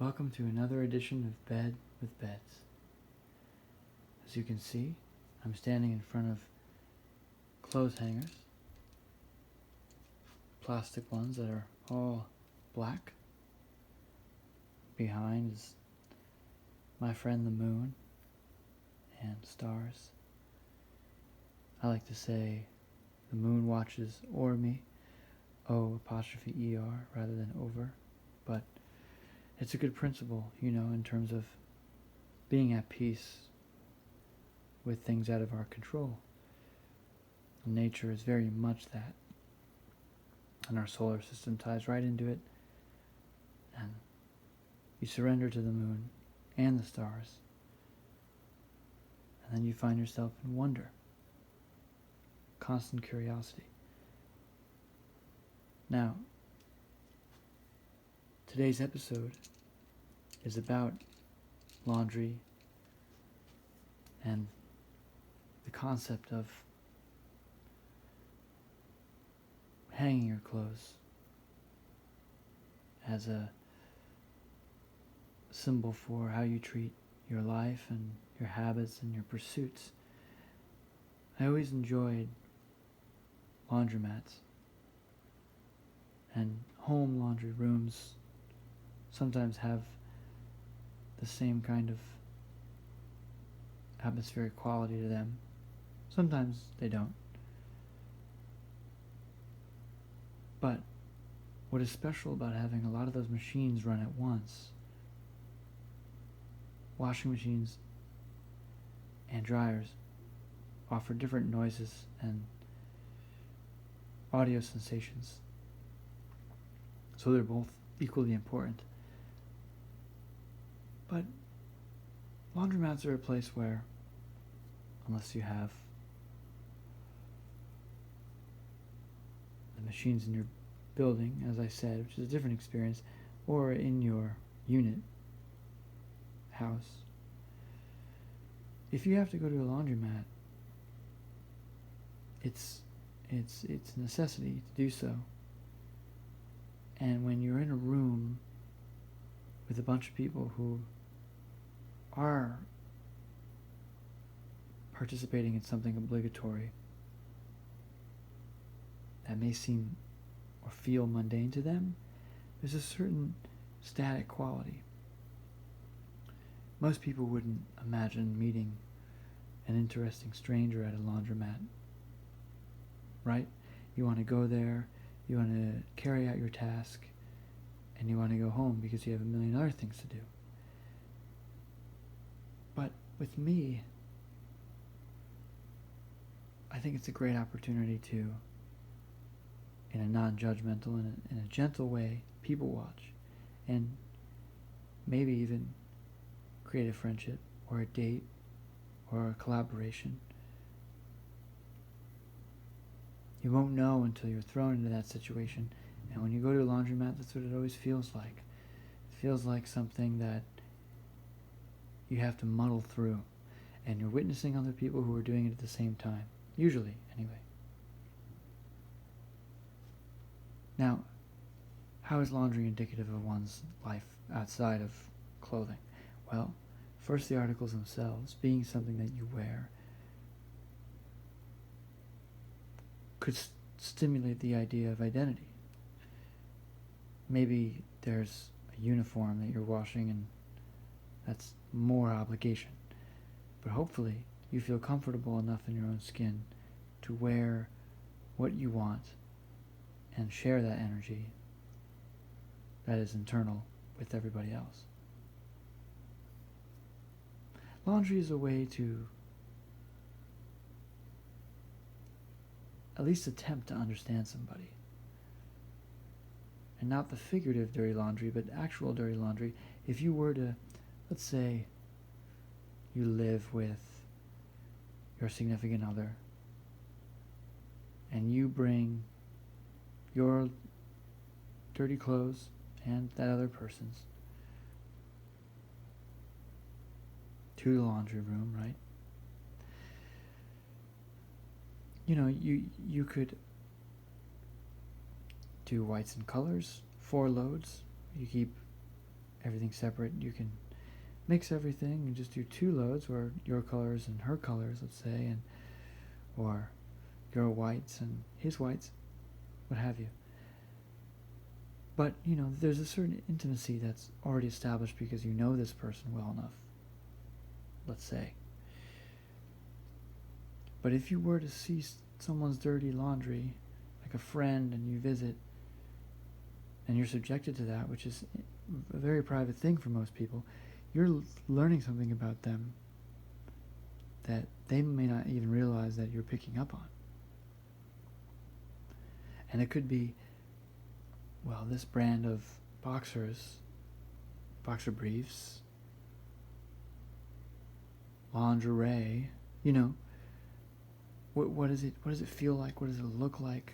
Welcome to another edition of Bed with Beds. As you can see, I'm standing in front of clothes hangers, plastic ones that are all black. Behind is my friend the moon and stars. I like to say the moon watches o'er me, O''ER rather than over, but it's a good principle, in terms of being at peace with things out of our control. Nature is very much that, and our solar system ties right into it, and you surrender to the moon and the stars, and then you find yourself in wonder, constant curiosity. Now, today's episode is about laundry and the concept of hanging your clothes as a symbol for how you treat your life and your habits and your pursuits. I always enjoyed laundromats, and home laundry rooms sometimes have the same kind of atmospheric quality to them. Sometimes they don't. But what is special about having a lot of those machines run at once, washing machines and dryers offer different noises and audio sensations, so they're both equally important. But laundromats are a place where, unless you have the machines in your building, as I said, which is a different experience, or in your unit, house, if you have to go to a laundromat, it's a necessity to do so. And when you're in a room with a bunch of people who are participating in something obligatory that may seem or feel mundane to them, there's a certain static quality. Most people wouldn't imagine meeting an interesting stranger at a laundromat, right? You want to go there, you want to carry out your task, and you want to go home because you have a million other things to do. But with me, I think it's a great opportunity to, in a non-judgmental, in a gentle way, people watch, and maybe even create a friendship or a date or a collaboration. You won't know until you're thrown into that situation, and when you go to a laundromat, that's what it always feels like. It feels like something that you have to muddle through, and you're witnessing other people who are doing it at the same time, usually anyway. Now, how is laundry indicative of one's life outside of clothing? Well, first, the articles themselves, being something that you wear, could stimulate the idea of identity. Maybe there's a uniform that you're washing, and that's more obligation. But hopefully you feel comfortable enough in your own skin to wear what you want and share that energy that is internal with everybody else. Laundry is a way to at least attempt to understand somebody. And not the figurative dirty laundry, but actual dirty laundry. If you were to, let's say, you live with your significant other, and you bring your dirty clothes and that other person's to the laundry room, right? You could do whites and colors, 4 loads. You keep everything separate. You can mix everything and just do 2 loads, or your colors and her colors, let's say, and or your whites and his whites, what have you. But, there's a certain intimacy that's already established because you know this person well enough, let's say. But if you were to see someone's dirty laundry, like a friend, and you visit, and you're subjected to that, which is a very private thing for most people, you're learning something about them that they may not even realize that you're picking up on. And it could be, well, this brand of boxers, boxer briefs, lingerie, what does it feel like? What does it look like?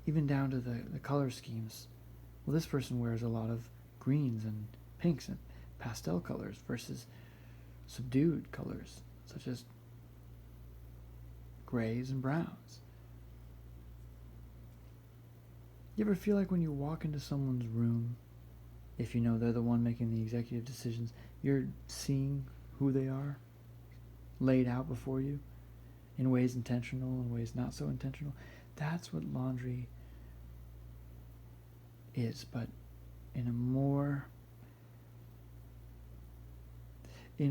Even down to the color schemes. Well, this person wears a lot of greens and pinks and pastel colors versus subdued colors, such as grays and browns. You ever feel like when you walk into someone's room, if you know they're the one making the executive decisions, you're seeing who they are laid out before you in ways intentional and ways not so intentional? That's what laundry is, but in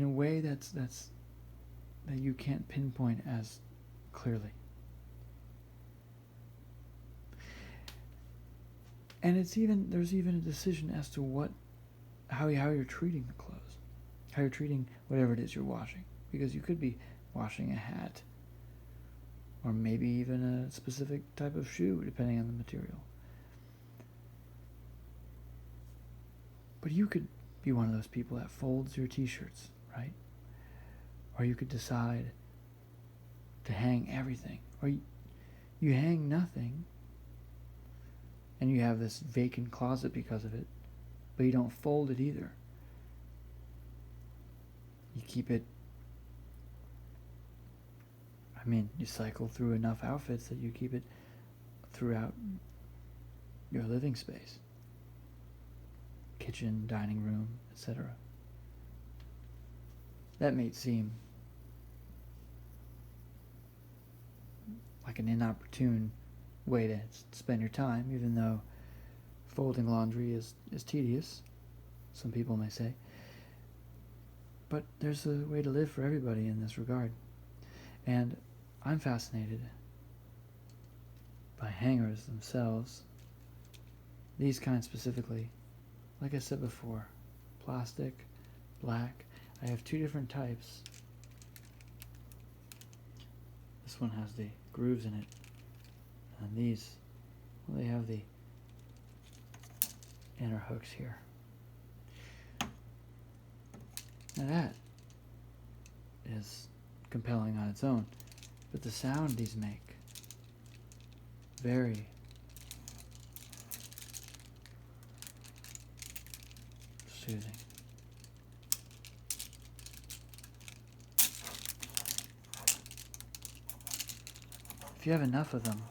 a way that you can't pinpoint as clearly. And there's even a decision as to how you're treating the clothes, how you're treating whatever it is you're washing, because you could be washing a hat, or maybe even a specific type of shoe, depending on the material. But you could be one of those people that folds your t-shirts, right? Or you could decide to hang everything, or you hang nothing, and you have this vacant closet because of it, but you don't fold it either. You keep it, you cycle through enough outfits that you keep it throughout your living space. Kitchen, dining room, etc. That may seem like an inopportune way to spend your time, even though folding laundry is tedious, some people may say. But there's a way to live for everybody in this regard. And I'm fascinated by hangers themselves, these kinds specifically. Like I said before, plastic, black. I have 2 different types. This one has the grooves in it. And these, well, they have the inner hooks here. Now that is compelling on its own, but the sound these make, very soothing. If you have enough of them,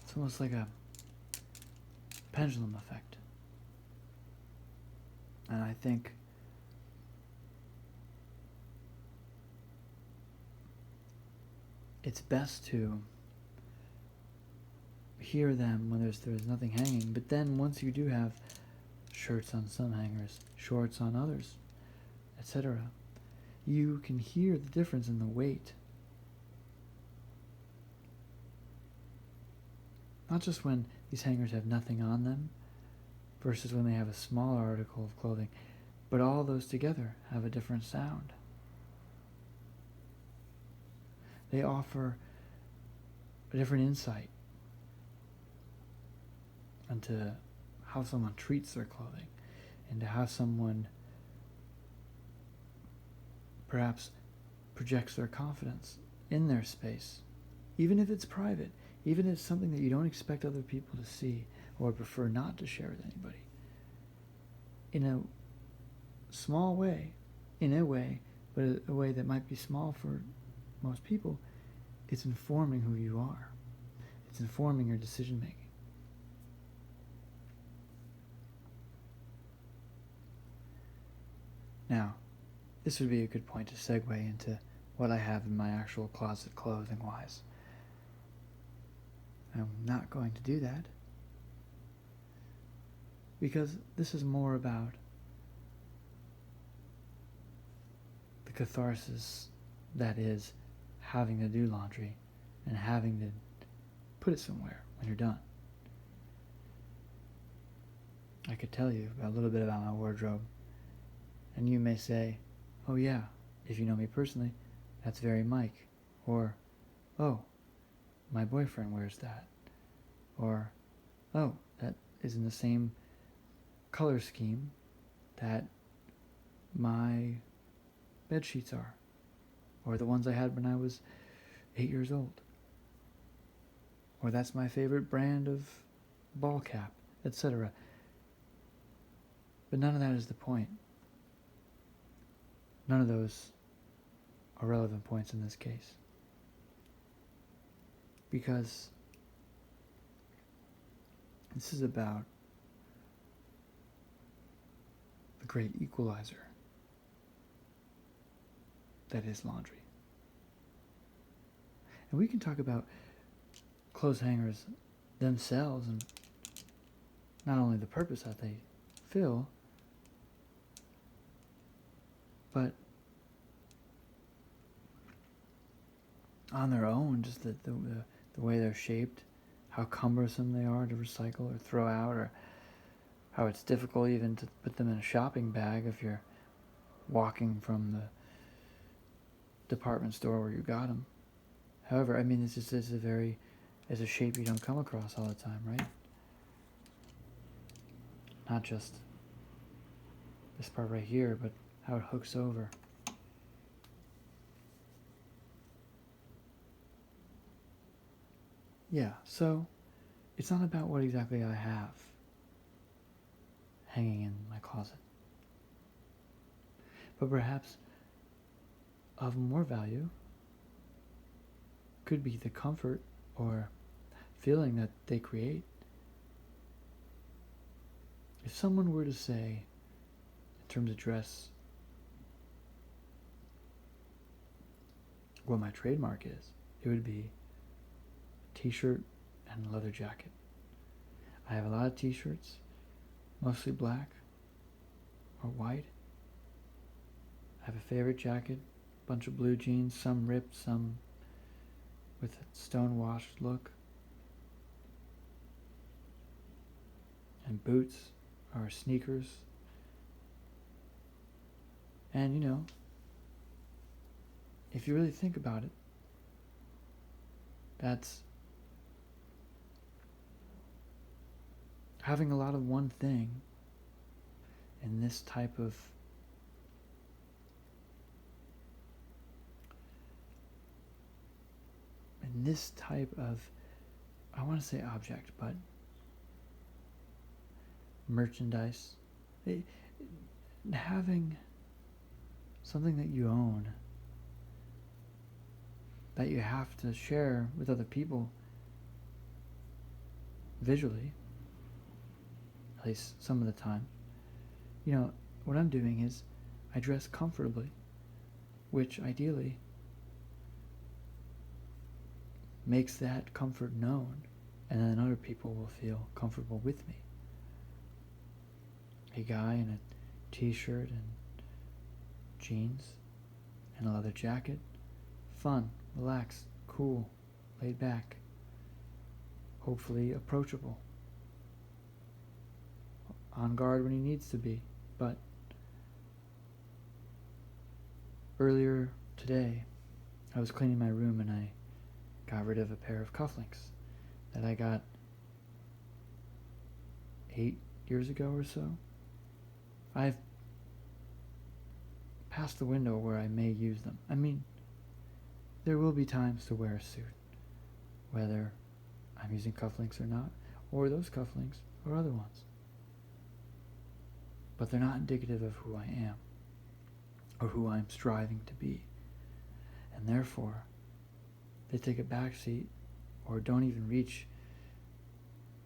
it's almost like a pendulum effect. And I think it's best to hear them when there's nothing hanging, but then once you do have shirts on some hangers, shorts on others, etc., you can hear the difference in the weight. Not just when these hangers have nothing on them versus when they have a smaller article of clothing, but all those together have a different sound. They offer a different insight into how someone treats their clothing, and to how someone perhaps projects their confidence in their space, even if it's private, even if it's something that you don't expect other people to see or prefer not to share with anybody. In a small way, but a way that might be small for most people, it's informing who you are. It's informing your decision making. Now, this would be a good point to segue into what I have in my actual closet clothing-wise. I'm not going to do that because this is more about the catharsis that is having to do laundry and having to put it somewhere when you're done. I could tell you a little bit about my wardrobe, and you may say, oh yeah, if you know me personally, that's very Mike. Or, oh, my boyfriend wears that. Or, oh, that is in the same color scheme that my bed sheets are. Or the ones I had when I was 8 years old. Or that's my favorite brand of ball cap, etc. But none of that is the point. None of those are relevant points in this case. Because this is about the great equalizer that is laundry. And we can talk about clothes hangers themselves and not only the purpose that they fill, but on their own, just the way they're shaped, how cumbersome they are to recycle or throw out, or how it's difficult even to put them in a shopping bag if you're walking from the department store where you got them. However, I mean, it's a shape you don't come across all the time, right? Not just this part right here, but how it hooks over. Yeah, so it's not about what exactly I have hanging in my closet, but perhaps of more value could be the comfort or feeling that they create. If someone were to say, in terms of dress, what my trademark is, it would be a t-shirt and a leather jacket. I have a lot of t-shirts, mostly black or white. I have a favorite jacket, bunch of blue jeans, some ripped, some with a stone-washed look. And boots or sneakers. And you know, if you really think about it, that's having a lot of one thing in this type of I want to say object, but merchandise, having something that you own that you have to share with other people visually, at least some of the time. You know, what I'm doing is I dress comfortably, which ideally makes that comfort known, and then other people will feel comfortable with me. A guy in a t-shirt and jeans and a leather jacket, fun, relaxed, cool, laid back, hopefully approachable, on guard when he needs to be. But earlier today, I was cleaning my room and I got rid of a pair of cufflinks that I got 8 years ago or so. I've passed the window where I may use them. I mean, there will be times to wear a suit, whether I'm using cufflinks or not, or those cufflinks or other ones. But they're not indicative of who I am or who I'm striving to be. And therefore, they take a backseat or don't even reach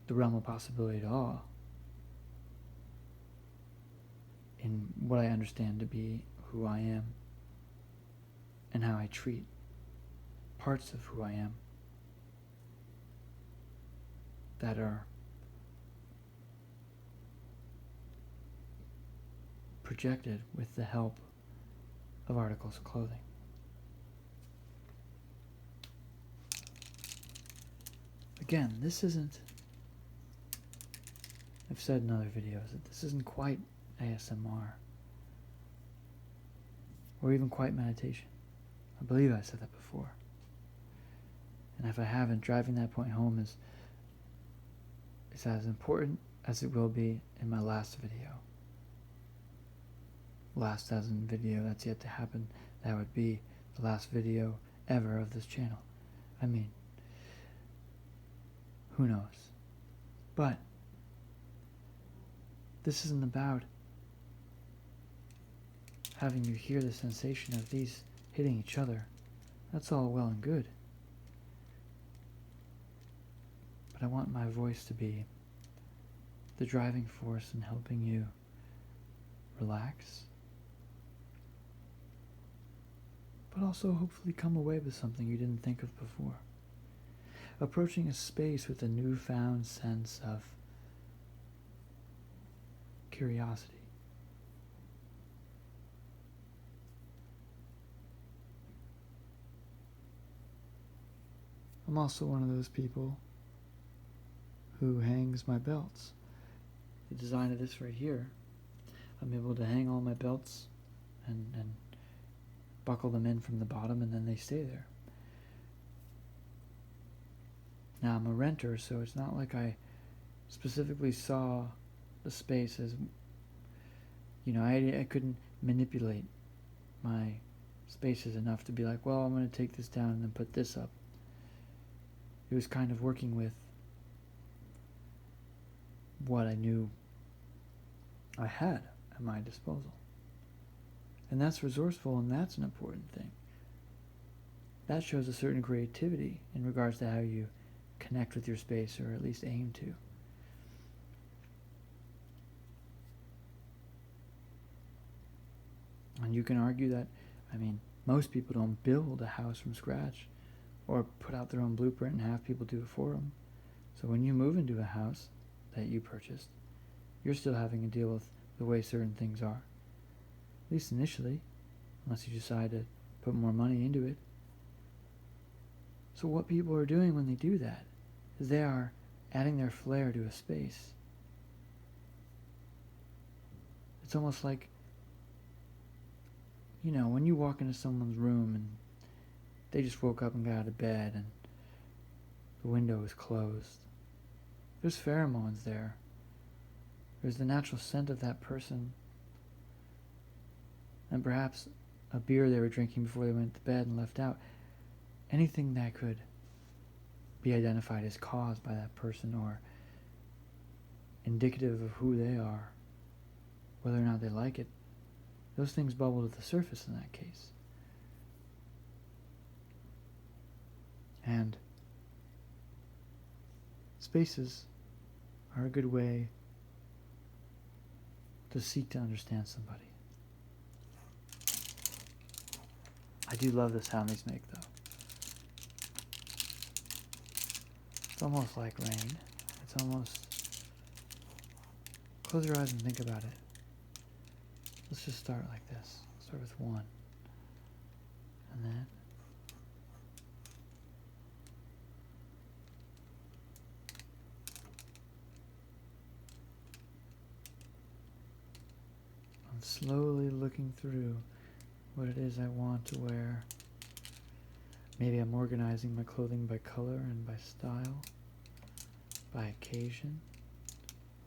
the realm of possibility at all in what I understand to be who I am and how I treat parts of who I am that are projected with the help of articles of clothing. Again, this isn't, I've said in other videos that this isn't quite ASMR or even quite meditation. I believe I said that before. And if I haven't, driving that point home is as important as it will be in my last video. Last as in video that's yet to happen. That would be the last video ever of this channel. I mean, who knows? But this isn't about having you hear the sensation of these hitting each other. That's all well and good. But I want my voice to be the driving force in helping you relax, but also hopefully come away with something you didn't think of before. Approaching a space with a newfound sense of curiosity. I'm also one of those people who hangs my belts. The design of this right here, I'm able to hang all my belts and buckle them in from the bottom, and then they stay there. Now I'm a renter, so it's not like I specifically saw the space as, I couldn't manipulate my spaces enough to be like, well, I'm going to take this down and then put this up. It was kind of working with what I knew I had at my disposal. And that's resourceful, and that's an important thing. That shows a certain creativity in regards to how you connect with your space, or at least aim to. And you can argue that, most people don't build a house from scratch or put out their own blueprint and have people do it for them. So when you move into a house that you purchased, you're still having to deal with the way certain things are. At least initially, unless you decide to put more money into it. So what people are doing when they do that is they are adding their flair to a space. It's almost like, when you walk into someone's room and they just woke up and got out of bed and the window is closed. There's pheromones there. There's the natural scent of that person, and perhaps a beer they were drinking before they went to bed and left out. Anything that could be identified as caused by that person or indicative of who they are, whether or not they like it, those things bubble to the surface in that case. And spaces are a good way to seek to understand somebody. I do love the sound these make, though. It's almost like rain. It's almost... Close your eyes and think about it. Let's just start like this. Start with one. And then... I'm slowly looking through what it is I want to wear. Maybe I'm organizing my clothing by color and by style, by occasion,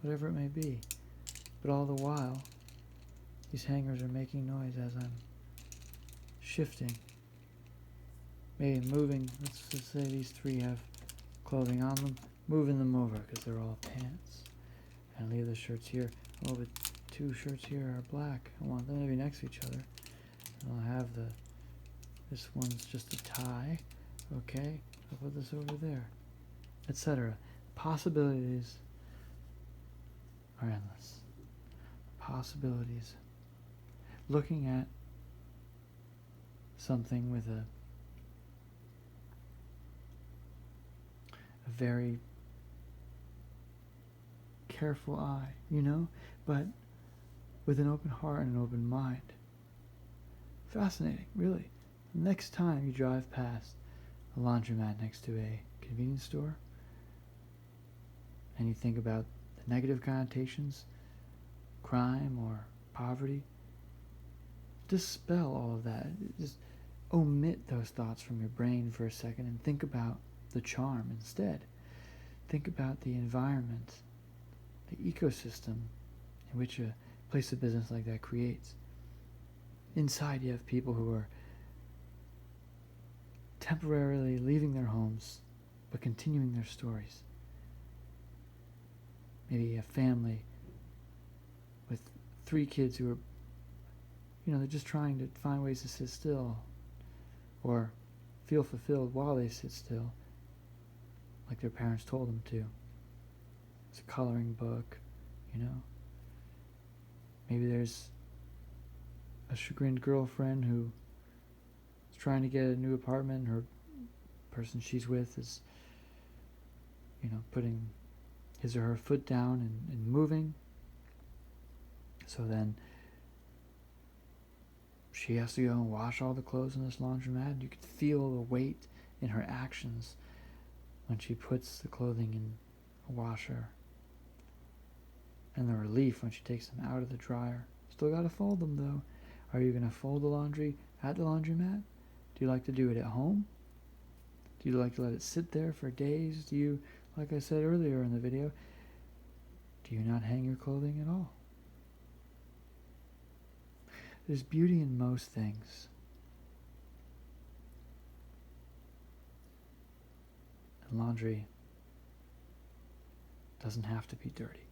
whatever it may be. But all the while, these hangers are making noise as I'm shifting, maybe moving. Let's just say these three have clothing on them, moving them over because they're all pants, and leave the shirts here. Oh, but two shirts here are black. I want them to be next to each other. And I'll have this one's just a tie. Okay, I'll put this over there, etc. Possibilities are endless. Possibilities looking at something with a very careful eye, but with an open heart and an open mind. Fascinating, really. Next time you drive past a laundromat next to a convenience store and you think about the negative connotations, crime or poverty, dispel all of that. Just omit those thoughts from your brain for a second and think about the charm instead. Think about the environment, the ecosystem in which a place of business like that creates. Inside you have people who are temporarily leaving their homes but continuing their stories. Maybe a family with 3 kids who are, they're just trying to find ways to sit still or feel fulfilled while they sit still, like their parents told them to. It's a coloring book, Maybe there's a chagrined girlfriend who is trying to get a new apartment. Her person she's with is, putting his or her foot down and moving. So then she has to go and wash all the clothes in this laundromat. You could feel the weight in her actions when she puts the clothing in a washer, and the relief when she takes them out of the dryer. Still gotta fold them though. Are you gonna fold the laundry at the laundromat? Do you like to do it at home? Do you like to let it sit there for days? Do you, like I said earlier in the video, do you not hang your clothing at all? There's beauty in most things. And laundry doesn't have to be dirty.